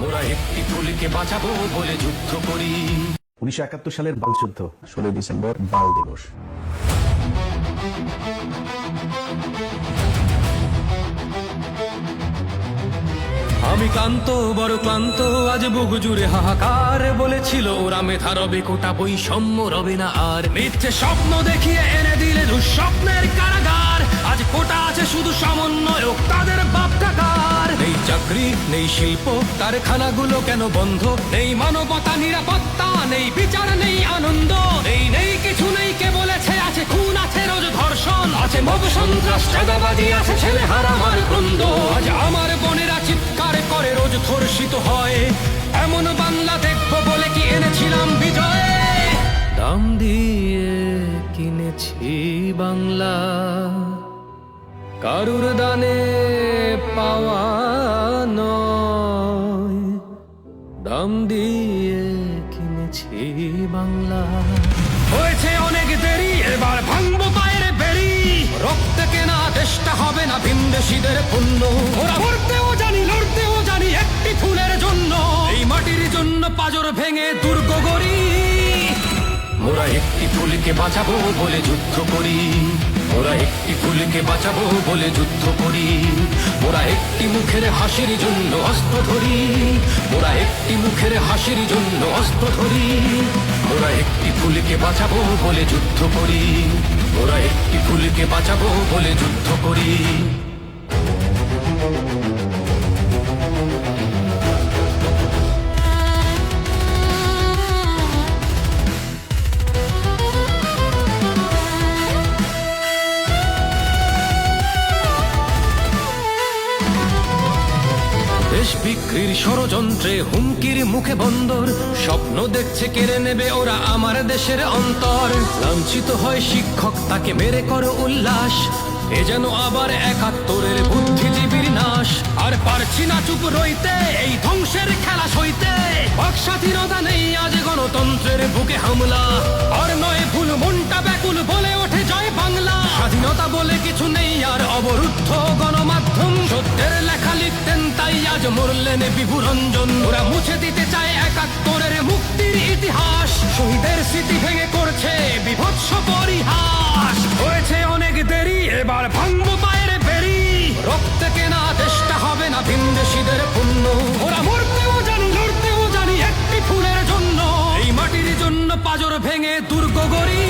মোরা একটি ফুলকে বাঁচাবো বলে যুদ্ধ করি। 1971 সালের বাল যুদ্ধ, 16 ডিসেম্বর বাল দিবস। আমি ক্লান্ত, বড় ক্লান্ত, আজ বুক জুড়ে হাহাকার। বলেছিল ওরা মেধা রবে কোটা, বৈষম্য রবে না আর। মিথ্যে স্বপ্ন দেখিয়ে এনে দিলে দুঃস্বপ্নের কারাগার। আজ কোটা আছে শুধু সমন্বয়ক, তাদের বাপ টাকার। নেই চাকরি, নেই শিল্প, কারখানাগুলো কেন বন্ধ? নেই মানবতা, নিরাপত্তা, নেই বিচার, নেই আনন্দ। নেই কিছু নেই, কে বলেছে আছে খুন, আছে রোজ ধর্ষণ, আছে মব সন্ত্রাস, চাঁদাবাজি, আছে ছেলে হারামার ক্রন্দ। আজ আমার বোনেরা চিৎকার করে রোজ ধর্ষিত হয়। এমন বাংলা দেখবো বলে কি এনেছিলাম বিজয়। দাম দিয়ে কিনেছি বাংলা, কারুর দানে পাওয়া নয়। দাম দিয়ে কিনেছি বাংলা। হয়েছে অনেক দেরি, এবার ভাঙবো পায়ের বেরি। রক্তে কেনা দেশটা হবে না ভিনদেশীদের পণ্য। ওরা মরতেও জানি, লড়তেও জানি একটি ফুলের জন্য। এই মাটির জন্য পাজর ভেঙে দুর্গ গড়ি। মোরা একটি ফুলকে বাঁচাবো বলে যুদ্ধ করি। মোরা একটি ফুলকে বাঁচাবো বলে যুদ্ধ করি। মোরা একটি মুখের হাসির জন্য অস্ত্র ধরি। মোরা একটি মুখের হাসির জন্য অস্ত্র ধরি। মোরা একটি ফুলকে বাঁচাবো বলে যুদ্ধ করি। মোরা একটি ফুলকে বাঁচাবো বলে যুদ্ধ করি। দেশ বিক্রির ষড়যন্ত্রে হুমকির মুখে বন্দর। স্বপ্ন দেখছে কেড়ে নেবে ওরা আমার দেশের অন্তর। লাঞ্ছিত হয় শিক্ষক, তাকে মেরে করো উল্লাস। এ যেন আবার 71-এর বুদ্ধিজীবীর নাশ। আর পারছি না চুপ রইতে, এই ধ্বংসের খেলা সইতে। বাক স্বাধীনতা নেই, আজ গণতন্ত্রের বুকে হামলা। আর নয় ভুল, মনটা ব্যাকুল, বলে ওঠে জয় বাংলা। স্বাধীনতা বলে কিছু নেই আর, অবরুদ্ধ গণমাধ্যম। সত্যের লেখা লিখতেন, তাই আজ মরলেন বিভুরঞ্জন। ওরা মুছে দিতে চায় 71-এর মুক্তির ইতিহাস। শহীদের স্মৃতি ভেঙে করছে বিভৎস পরিহাস। হয়েছে অনেক দেরি, এবার ভাঙবো পায়ের বেরি। রক্তে কেনা দেশটা হবে না ভিনদেশীদের পণ্য। ওরা মরতেও জানি, লড়তেও জানি একটি ফুলের জন্য। এই মাটির জন্য পাজর ভেঙে দুর্গ গড়ি।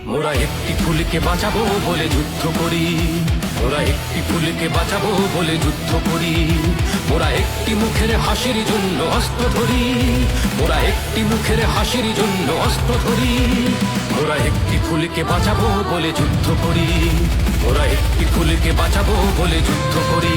মোরা একটি ফুলকে বাঁচাবো বলে যুদ্ধ করি। মোরা একটি ফুলকে বাঁচাবো বলে যুদ্ধ করি। মোরা একটি মুখের হাসির জন্য অস্ত্র ধরি। মোরা একটি মুখের হাসির জন্য অস্ত্র ধরি। মোরা একটি ফুলকে বাঁচাবো বলে যুদ্ধ করি। মোরা একটি ফুলকে বাঁচাবো বলে যুদ্ধ করি।